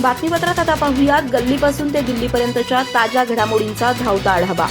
बातमीपत्रात आता पाहूयात गल्लीपासून ते दिल्लीपर्यंतच्या ताज्या घडामोडींचा धावता आढावा।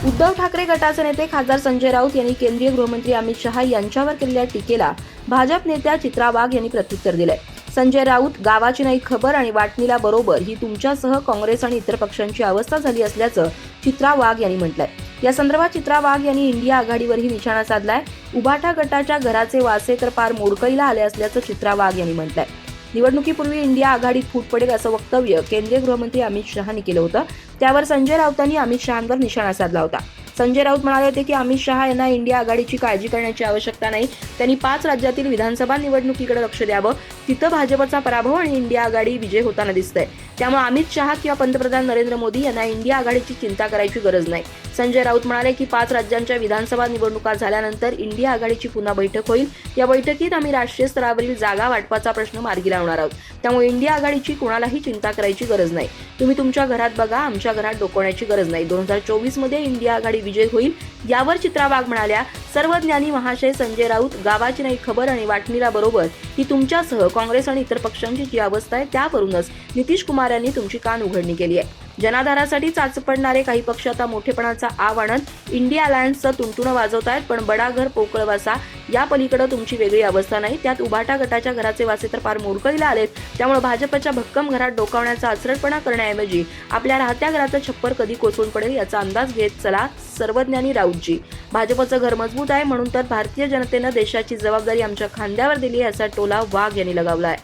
उद्धव ठाकरे गटाचे नेते खासदार संजय राऊत यांनी केंद्रीय गृहमंत्री अमित शहा यांच्यावर केलेल्या टीकेला भाजप नेत्या चित्रा वाघ यांनी प्रत्युत्तर दिलंय। संजय राऊत, गावाची नाही खबर आणि वाटणीला बरोबर ही तुमच्यासह काँग्रेस आणि इतर पक्षांची अवस्था झाली असल्याचं चित्रा वाघ यांनी म्हटलंय। या संदर्भात चित्रा वाघ यांनी इंडिया आघाडीवरही निशाणा साधलाय। उभाटा गटाच्या घराचे वासे तर पार मोडकळीला आले असल्याचं चित्रा वाघ यांनी म्हटलंय। निवडणुकीपूर्वी इंडिया आघाडीत फूट पडेल असं वक्तव्य केंद्रीय गृहमंत्री अमित शहांनी केलं होतं। त्यावर संजय राऊतांनी अमित शहांवर निशाणा साधला होता। संजय राऊत म्हणाले होते की अमित शहा यांना इंडिया आघाडीची काळजी करण्याची आवश्यकता नाही। त्यांनी 5 राज्यातील विधानसभा निवडणुकीकडे लक्ष द्यावं। तिथं भाजपचा पराभव आणि इंडिया आघाडी विजय होताना दिसतंय। त्यामुळे अमित शहा किंवा पंतप्रधान नरेंद्र मोदी यांना इंडिया आघाडीची चिंता करायची गरज नाही। संजय राऊत म्हणाले की 5 राज्यांच्या विधानसभा निवडणुका झाल्यानंतर इंडिया आघाडीची पुन्हा बैठक होईल। या बैठकीत आम्ही राष्ट्रीय स्तरावरील जागा वाटपाचा प्रश्न मार्गी लावणार आहोत। त्यामुळे इंडिया आघाडीची कोणालाही चिंता करायची गरज नाही। तुम्ही तुमच्या घरात बघा, आमच्या घरात डोकवण्याची गरज नाही। 2024 मध्ये इंडिया आघाडी विजय होईल। यावर चित्रा वाघ म्हणाल्या, सर्वज्ञानी महाशय संजय राऊत, गावाची नाही खबर आणि वाटणीला बरोबर ही तुमच्यासह काँग्रेस आणि इतर पक्षांची जी अवस्था आहे त्यावरूनच नितीश कुमार यांनी तुमची कान उघडणी केली आहे। जनाधारासाठी चाचपडणारे काही पक्ष आता मोठेपणाचा आव आणत इंडिया अलायन्सचं तुणतुणं वाजवतायत, पण बडा घर पोकळ वासा या पलीकडे तुमची वेगळी अवस्था नाही। त्यात उभाटा गटाच्या घराचे वासे तर फार मोडकळीला आलेत। त्यामुळे भाजपच्या भक्कम घरात डोकावण्याचा अचरटपणा करण्याऐवजी आपल्या राहत्या घराचं छप्पर कधी कोसळून पडेल याचा अंदाज घेत चला सर्वज्ञानी राऊतजी। भाजपचं घर मजबूत आहे म्हणून तर भारतीय जनतेनं देशाची जबाबदारी आमच्या खांद्यावर दिली असा टोला वाघ यांनी लगावलाय।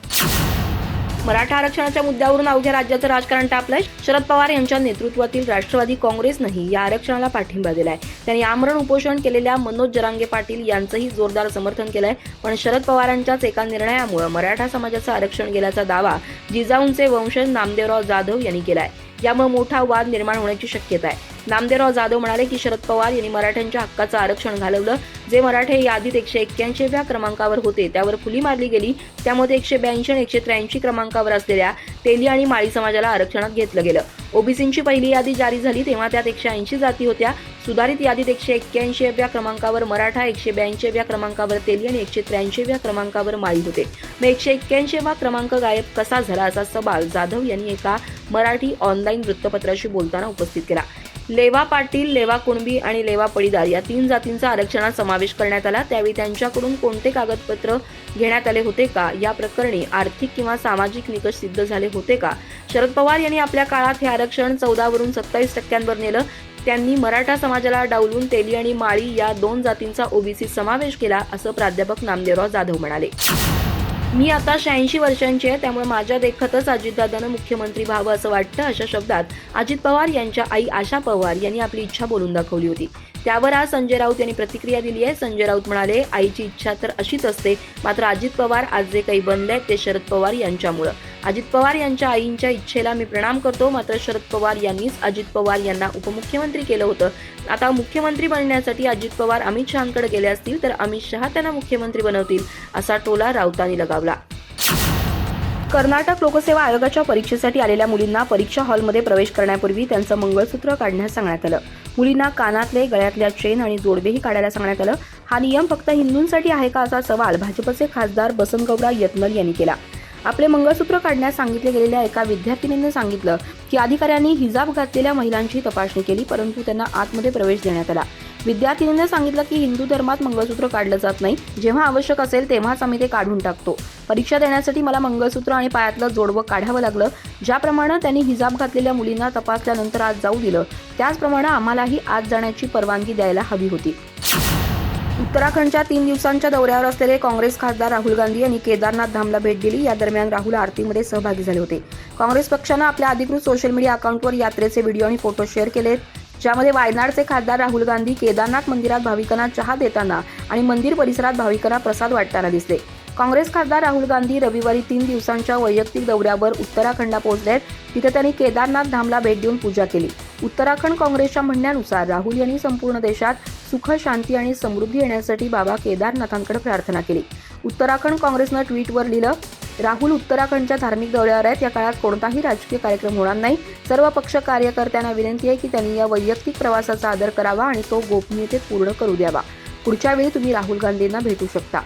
मराठा आरक्षणाच्या मुद्द्यावरून अवघ्या राज्याचं राजकारण तापलंय। शरद पवार यांच्या नेतृत्वातील राष्ट्रवादी काँग्रेसनंही या आरक्षणाला पाठिंबा दिलाय। त्यांनी आमरण उपोषण केलेल्या मनोज जरांगे पाटील यांचंही जोरदार समर्थन केलंय। पण शरद पवारांच्याच एका निर्णयामुळे मराठा समाजाचं आरक्षण गेल्याचा दावा जिजाऊंचे वंशज नामदेवराव जाधव यांनी केलाय। यामुळे मोठा वाद निर्माण होण्याची शक्यता आहे। नामदेवराव जाधव म्हणाले की शरद पवार यांनी मराठ्यांच्या हक्काचं आरक्षण घालवलं। जे मराठे यादीत 181व्या क्रमांकावर होते त्यावर फुली मारली गेली। त्यामध्ये 182 आणि 183 क्रमांकावर असलेल्या तेली आणि माळी समाजाला आरक्षणात घेतलं गेलं। ओबीसींची पहिली यादी जारी झाली तेव्हा त्यात 180 जाती होत्या। सुधारित यादीत 181व्या क्रमांकावर मराठा, 182व्या क्रमांकावर तेली आणि 183व्या क्रमांकावर माळी होते। मग 181वा क्रमांक गायब कसा झाला असा सवाल जाधव यांनी एका मराठी ऑनलाईन वृत्तपत्राशी बोलताना उपस्थित केला। लेवा पाटील, लेवा कुणबी आणि लेवा पडीदार या 3 जातींचा आरक्षणात समावेश करण्यात आला। त्यावेळी त्यांच्याकडून कोणते कागदपत्र घेण्यात आले होते का? या प्रकरणी आर्थिक किंवा सामाजिक निकष सिद्ध झाले होते का? शरद पवार यांनी आपल्या काळात हे आरक्षण 14 वरून 27% नेलं। त्यांनी मराठा समाजाला डावलून तेली आणि माळी या 2 जातींचा ओबीसी समावेश केला असं प्राध्यापक नामदेवराव जाधव म्हणाले। मी आता 86 वर्षांची आहे, त्यामुळे माझ्या देखतच अजितदादांना मुख्यमंत्री व्हावं असं वाटतं अशा शब्दात अजित पवार यांच्या आई आशा पवार यांनी आपली इच्छा बोलून दाखवली होती। त्यावर आज संजय राऊत यांनी प्रतिक्रिया दिली आहे। संजय राऊत म्हणाले, आईची इच्छा तर अशीच असते, मात्र अजित पवार आज जे काही बनले ते शरद पवार यांच्यामुळे। अजित पवार यांच्या आईंच्या इच्छेला मी प्रणाम करतो, मात्र शरद पवार यांनीच अजित पवार यांना उपमुख्यमंत्री केलं होतं। आता मुख्यमंत्री बनण्यासाठी अजित पवार अमित शहांकडे गेले असतील तर अमित शहा त्यांना मुख्यमंत्री बनवतील असा टोला राऊतांनी लगावला। कर्नाटक लोकसेवा आयोगाच्या परीक्षेसाठी आलेल्या मुलींना परीक्षा हॉलमध्ये प्रवेश करण्यापूर्वी त्यांचं मंगळसूत्र काढण्यास सांगण्यात आलं। मुलींना कानातले, गळ्यातल्या चेन आणि जोडवेही काढायला सांगण्यात आलं। हा नियम फक्त हिंदूंसाठी आहे का असा सवाल भाजपचे खासदार बसनगौडा यत्नल यांनी केला। आपले मंगळसूत्र काढण्यास सांगितले गेलेल्या एका विद्यार्थिनीने सांगितलं की अधिकाऱ्यांनी हिजाब घातलेल्या महिलांची तपासणी केली परंतु त्यांना आतमध्ये प्रवेश देण्यात आला। विद्यार्थिनीने सांगितलं की हिंदू धर्मात मंगळसूत्र काढलं जात नाही, जेव्हा आवश्यक असेल तेव्हाच आम्ही ते काढून टाकतो। परीक्षा देण्यासाठी मला मंगळसूत्र आणि पायातलं जोडवं काढावं लागलं। ज्याप्रमाणे त्यांनी हिजाब घातलेल्या मुलींना तपासल्यानंतर आज जाऊ दिलं, त्याचप्रमाणे आम्हालाही आज जाण्याची परवानगी द्यायला हवी होती। उत्तराखंडच्या 3 दिवसांच्या दौऱ्यावर असलेले काँग्रेस खासदार राहुल गांधी यांनी केदारनाथ धामला भेट दिली। या दरम्यान राहुल आरतीमध्ये सहभागी झाले होते। काँग्रेस पक्षानं आपल्या अधिकृत सोशल मीडिया अकाउंटवर यात्रेचे व्हिडिओ आणि फोटो शेअर केलेत, ज्यामध्ये वायनाडचे खासदार राहुल गांधी केदारनाथ मंदिरात भाविकांना चहा देताना आणि मंदिर परिसरात भाविकांना प्रसाद वाटताना दिसले। काँग्रेस खासदार राहुल गांधी रविवारी 3 दिवसांच्या वैयक्तिक दौऱ्यावर उत्तराखंडला पोहोचलेत। तिथे त्यांनी केदारनाथ धामला भेट देऊन पूजा केली। उत्तराखंड काँग्रेसच्या म्हणण्यानुसार राहुल यांनी संपूर्ण देशात सुख, शांती आणि समृद्धी येण्यासाठी बाबा केदारनाथांकडे प्रार्थना केली। उत्तराखंड काँग्रेसनं ट्विटवर लिहिलं, राहुल उत्तराखंडच्या धार्मिक दौऱ्यावर आहेत। या काळात कोणताही राजकीय कार्यक्रम होणार नाही। सर्व पक्ष कार्यकर्त्यांना विनंती आहे की त्यांनी या वैयक्तिक प्रवासाचा आदर करावा आणि तो गोपनीयतेत पूर्ण करू द्यावा। पुढच्या वेळी तुम्ही राहुल गांधींना भेटू शकता।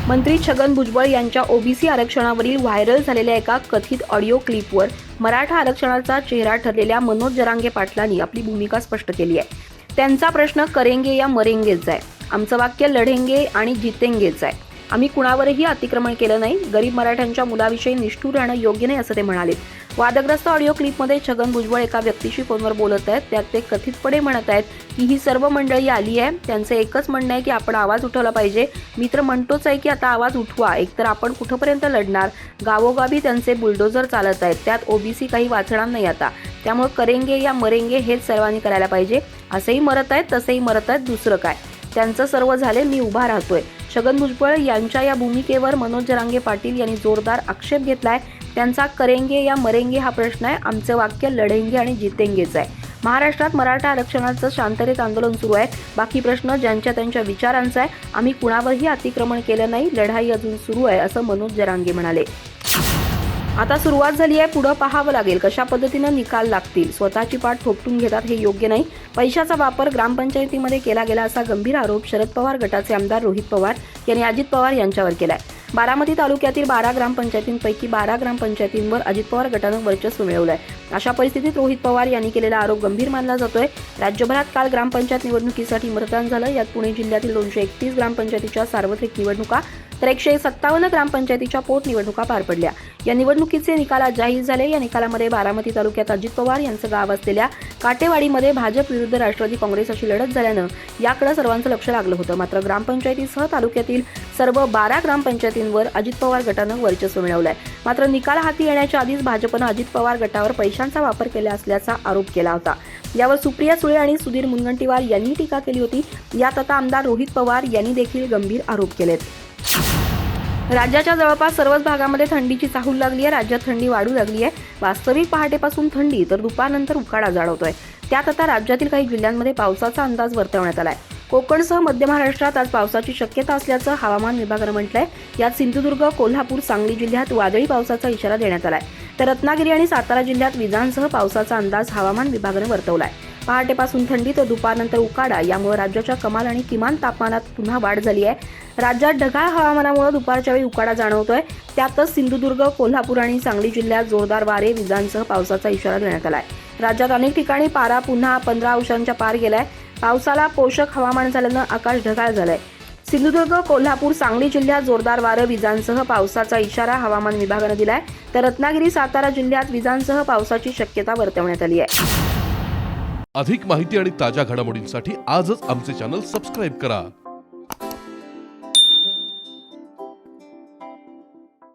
मंत्री छगन भुजबळ यांच्या ओबीसी आरक्षणावरील व्हायरल झालेल्या एका कथित ऑडिओ क्लिपवर मराठा आरक्षणाचा चेहरा ठरलेल्या मनोज जरांगे पाटलांनी आपली भूमिका स्पष्ट केली आहे. त्यांचा प्रश्न करेंगे या मरेंगेच आहे. आमचं वाक्य लढेंगे आणि जितेंगेच आहे. आम्ही कुणावरही अतिक्रमण केलं नाही. गरीब मराठ्यांच्या मुलाविषयी निष्ठुर राहणं योग्य नाही असं ते म्हणाले. वादग्रस्त ऑडिओ क्लिपमध्ये छगन भुजबळ एका व्यक्तीशी फोनवर बोलत आहेत. त्यात ते कथितपणे म्हणत आहेत की ही सर्व मंडळी आली आहे. त्यांचं एकच म्हणणं आहे की आपण आवाज उठवला पाहिजे. मी तर म्हणतोच आहे की आता आवाज उठवा. एकतर आपण कुठंपर्यंत लढणार. गावोगावी त्यांचे बुलडोझर चालत आहेत. त्यात ओबीसी काही वाचणार नाही आता. त्यामुळे करेंगे या मरेंगे हेच सर्वांनी करायला पाहिजे. असंही मरत आहेत तसंही मरत आहेत. दुसरं काय. त्यांचं सर्व झाले. मी उभा राहतोय. छगन भुजबळ यांच्या या भूमिकेवर मनोज जरांगे पाटील यांनी जोरदार आक्षेप घेतलाय. त्यांचा करेंगे या मरेंगे हा प्रश्न आहे. आमचं वाक्य लढेंगे आणि जितेंगेच आहे. महाराष्ट्रात मराठा आरक्षणाचं शांततेत आंदोलन सुरू आहे. बाकी प्रश्न ज्यांच्या त्यांच्या विचारांचा आहे. आम्ही कुणावरही अतिक्रमण केलं नाही. लढाई अजून सुरू आहे असं मनोज जरांगे म्हणाले. आता सुरुवात झाली आहे. पुढे पाहावं लागेल कशा पद्धतीनं निकाल लागतील. स्वतःची पाठ थोपटून घेतात हे योग्य नाही. पैशाचा वापर ग्रामपंचायतीमध्ये केला गेला असा गंभीर आरोप शरद पवार गटाचे आमदार रोहित पवार यांनी अजित पवार यांच्यावर केलाय. बारामती तालुक्यातील 12 ग्रामपंचायतींपैकी 12 ग्रामपंचायतींवर अजित पवार गटानं वर्चस्व मिळवलंय. अशा परिस्थितीत रोहित पवार यांनी केलेला आरोप गंभीर मानला जातोय. राज्यभरात काल ग्रामपंचायत निवडणुकीसाठी मतदान झालं. यात पुणे जिल्ह्यातील 231 ग्रामपंचायतीच्या सार्वत्रिक निवडणुका तर 157 ग्रामपंचायतीच्या पोटनिवडणुका पार पडल्या. या निवडणुकीचे निकाल आज जाहीर झाले. या निकालामध्ये बारामती तालुक्यात अजित पवार यांचं गाव असलेल्या काटेवाडीमध्ये भाजप विरुद्ध राष्ट्रवादी काँग्रेस अशी लढत झाल्यानं याकडे सर्वांचं लक्ष लागलं होतं. मात्र ग्रामपंचायतीसह तालुक्यातील सर्व 12 ग्रामपंचायतींवर अजित पवार गटानं वर्चस्व मिळवलंय. मात्र निकाल हाती येण्याच्या आधीच भाजपनं अजित पवार गटावर पैशांचा वापर केला असल्याचा आरोप केला होता. यावर सुप्रिया सुळे आणि सुधीर मुनगंटीवार यांनी टीका केली होती. यात आता आमदार रोहित पवार यांनी देखील गंभीर आरोप केलेत. राज्याच्या जवळपास सर्वच भागामध्ये थंडीची चाहूल लागली आहे. राज्यात थंडी वाढू लागली आहे. वास्तविक पहाटेपासून थंडी तर दुपारनंतर उकाडा जाणवतोय. त्यात आता राज्यातील काही जिल्ह्यांमध्ये पावसाचा अंदाज वर्तवण्यात आलाय. कोकणसह मध्य महाराष्ट्रात आज पावसाची शक्यता असल्याचं हवामान विभागानं म्हटलंय. यात सिंधुदुर्ग, कोल्हापूर, सांगली जिल्ह्यात वादळी पावसाचा इशारा देण्यात आलाय. तर रत्नागिरी आणि सातारा जिल्ह्यात विजांसह पावसाचा अंदाज हवामान विभागानं वर्तवलाय. पहाटेपासून थंडी तर दुपारनंतर उकाडा यामुळे राज्याच्या कमाल आणि किमान तापमानात पुन्हा वाढ झाली आहे. राज्यात ढगाळ हवामानामुळे दुपारच्या वेळी उकाडा जाणवतोय. त्यातच सिंधुदुर्ग, कोल्हापूर आणि सांगली जिल्ह्यात जोरदार वारे, विजांसह पावसाचा इशारा देण्यात आलाय. राज्यात अनेक ठिकाणी पारा पुन्हा 15 अंशांच्या पार गेलाय. पावसाला पोषक हवामान झाल्यानं आकाश ढगाळ झालंय. सिंधुदुर्ग, कोल्हापूर, सांगली जिल्ह्यात जोरदार वारं, विजांसह पावसाचा इशारा हवामान विभागानं दिलाय. तर रत्नागिरी, सातारा जिल्ह्यात विजांसह पावसाची शक्यता वर्तवण्यात आली आहे. अधिक माहिती आणि ताज्या घडामोडींसाठी आजच आमचे चॅनल सबस्क्राईब करा.